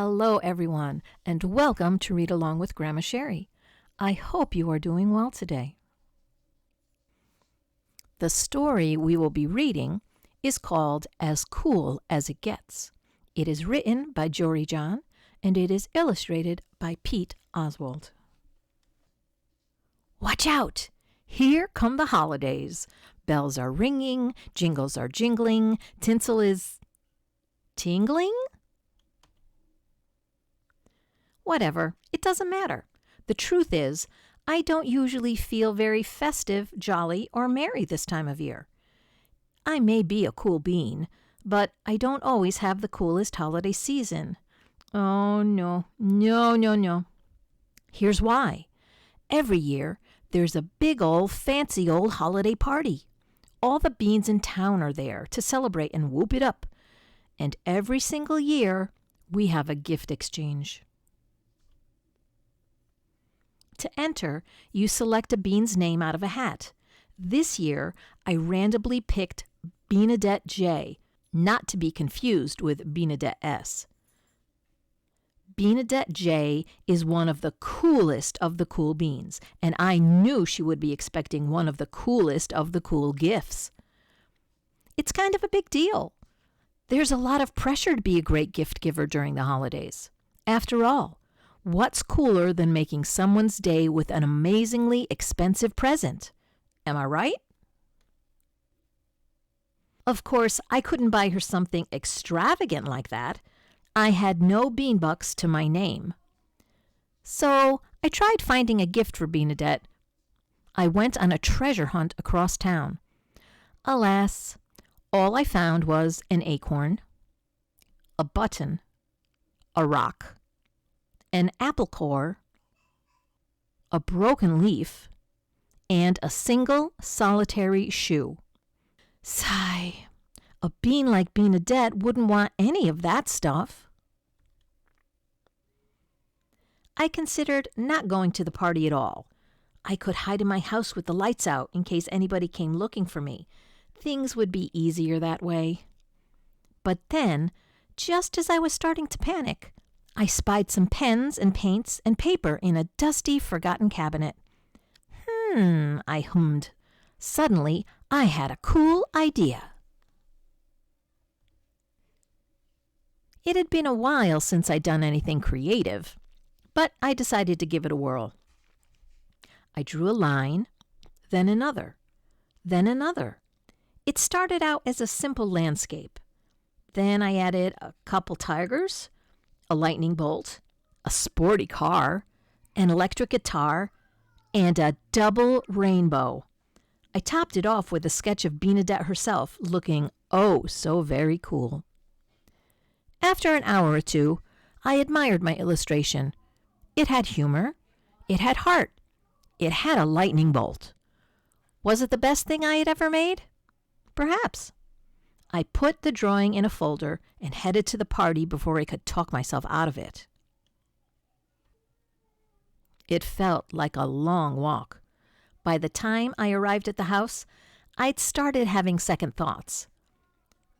Hello, everyone, and welcome to Read Along with Grandma Sherry. I hope you are doing well today. The story we will be reading is called As Cool as It Gets. It is written by Jory John, and it is illustrated by Pete Oswald. Watch out! Here come the holidays. Bells are ringing, jingles are jingling, tinsel is tingling? Whatever, it doesn't matter. The truth is, I don't usually feel very festive, jolly, or merry this time of year. I may be a cool bean, but I don't always have the coolest holiday season. Oh, no. Here's why. Every year, there's a big old fancy old holiday party. All the beans in town are there to celebrate and whoop it up. And every single year, we have a gift exchange. To enter, you select a bean's name out of a hat. This year, I randomly picked Beanadette J, not to be confused with Beanadette S. Beanadette J is one of the coolest of the cool beans, and I knew she would be expecting one of the coolest of the cool gifts. It's kind of a big deal. There's a lot of pressure to be a great gift giver during the holidays. After all, what's cooler than making someone's day with an amazingly expensive present? Am I right? Of course, I couldn't buy her something extravagant like that. I had no bean bucks to my name. So I tried finding a gift for Beanadette. I went on a treasure hunt across town. Alas, all I found was an acorn, a button, a rock, an apple core, a broken leaf, and a single solitary shoe. Sigh, a bean like Beanadette wouldn't want any of that stuff. I considered not going to the party at all. I could hide in my house with the lights out in case anybody came looking for me. Things would be easier that way. But then, just as I was starting to panic, I spied some pens and paints and paper in a dusty, forgotten cabinet. I hummed. Suddenly, I had a cool idea. It had been a while since I'd done anything creative, but I decided to give it a whirl. I drew a line, then another, then another. It started out as a simple landscape. Then I added a couple tigers, a lightning bolt, a sporty car, an electric guitar, and a double rainbow. I topped it off with a sketch of Beanadette herself, looking oh so very cool. After an hour or two, I admired my illustration. It had humor. It had heart. It had a lightning bolt. Was it the best thing I had ever made? Perhaps. I put the drawing in a folder and headed to the party before I could talk myself out of it. It felt like a long walk. By the time I arrived at the house, I'd started having second thoughts.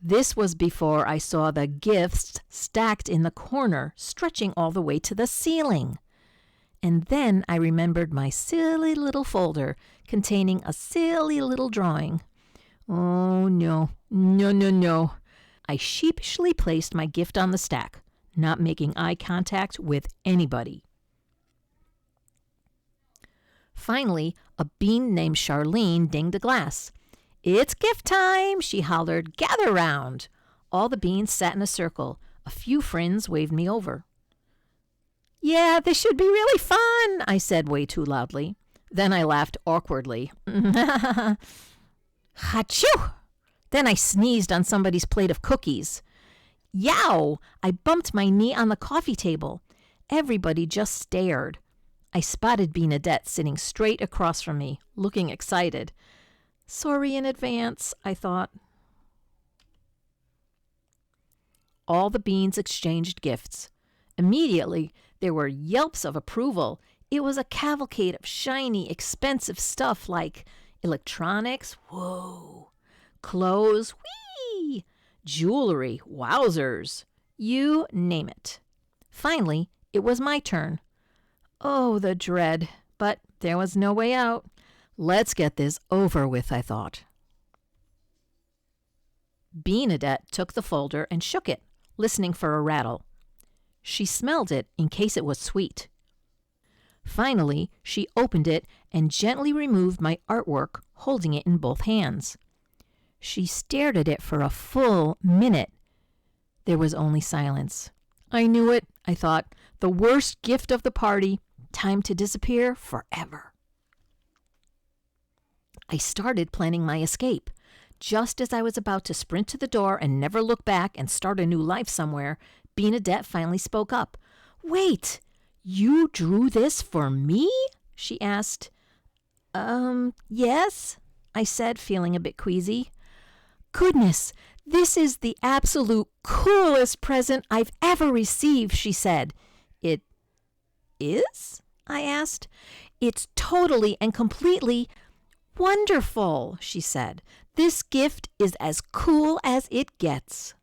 This was before I saw the gifts stacked in the corner, stretching all the way to the ceiling. And then I remembered my silly little folder containing a silly little drawing. Oh, no. I sheepishly placed my gift on the stack, not making eye contact with anybody. Finally, a bean named Charlene dinged a glass. "It's gift time," she hollered. "Gather round." All the beans sat in a circle. A few friends waved me over. "Yeah, this should be really fun," I said way too loudly. Then I laughed awkwardly. Achoo! Then I sneezed on somebody's plate of cookies. Yow! I bumped my knee on the coffee table. Everybody just stared. I spotted Beanadette sitting straight across from me, looking excited. Sorry in advance, I thought. All the beans exchanged gifts. Immediately, there were yelps of approval. It was a cavalcade of shiny, expensive stuff like electronics, whoa, clothes, whee, jewelry, wowzers, you name it. Finally, it was my turn. Oh, the dread. But there was no way out. Let's get this over with, I thought. Beanadette took the folder and shook it, listening for a rattle. She smelled it in case it was sweet. Finally, she opened it and gently removed my artwork, holding it in both hands. She stared at it for a full minute. There was only silence. I knew it, I thought. The worst gift of the party. Time to disappear forever. I started planning my escape. Just as I was about to sprint to the door and never look back and start a new life somewhere, Beanadette finally spoke up. "Wait! You drew this for me?" she asked. Yes," I said, feeling a bit queasy. "Goodness, this is the absolute coolest present I've ever received," she said. "It is?" I asked. "It's totally and completely wonderful," she said. "This gift is as cool as it gets."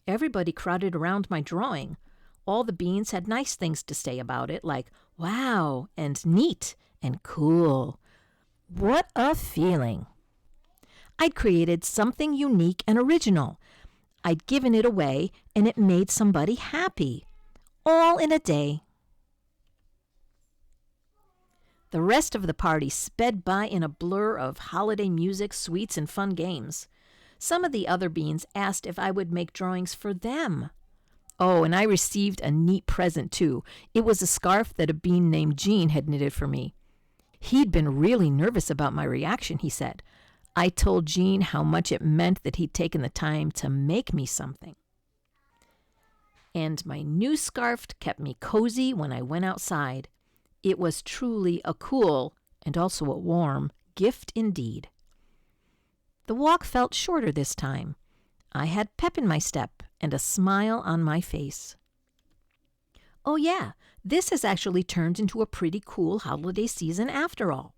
Everybody crowded around my drawing. All the beans had nice things to say about it, like wow and neat and cool. What a feeling! I'd created something unique and original. I'd given it away, and it made somebody happy. All in a day. The rest of the party sped by in a blur of holiday music, sweets, and fun games. Some of the other beans asked if I would make drawings for them. Oh, and I received a neat present, too. It was a scarf that a bean named Jean had knitted for me. He'd been really nervous about my reaction, he said. I told Jean how much it meant that he'd taken the time to make me something. And my new scarf kept me cozy when I went outside. It was truly a cool, and also a warm, gift indeed. The walk felt shorter this time. I had pep in my step and a smile on my face. Oh yeah, this has actually turned into a pretty cool holiday season after all.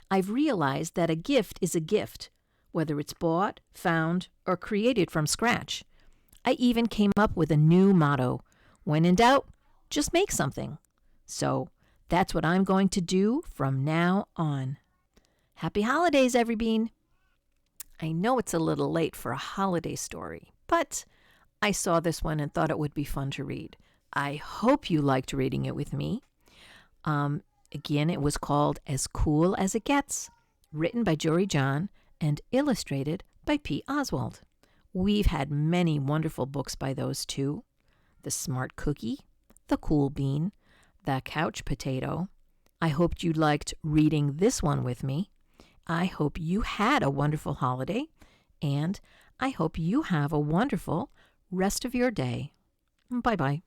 I've realized that a gift is a gift, whether it's bought, found, or created from scratch. I even came up with a new motto. When in doubt, just make something. So that's what I'm going to do from now on. Happy holidays, every bean. I know it's a little late for a holiday story, but I saw this one and thought it would be fun to read. I hope you liked reading it with me. Again, it was called As Cool as It Gets, written by Jory John and illustrated by Pete Oswald. We've had many wonderful books by those two. The Smart Cookie, The Cool Bean, The Couch Potato. I hoped you liked reading this one with me. I hope you had a wonderful holiday, and I hope you have a wonderful rest of your day. Bye-bye.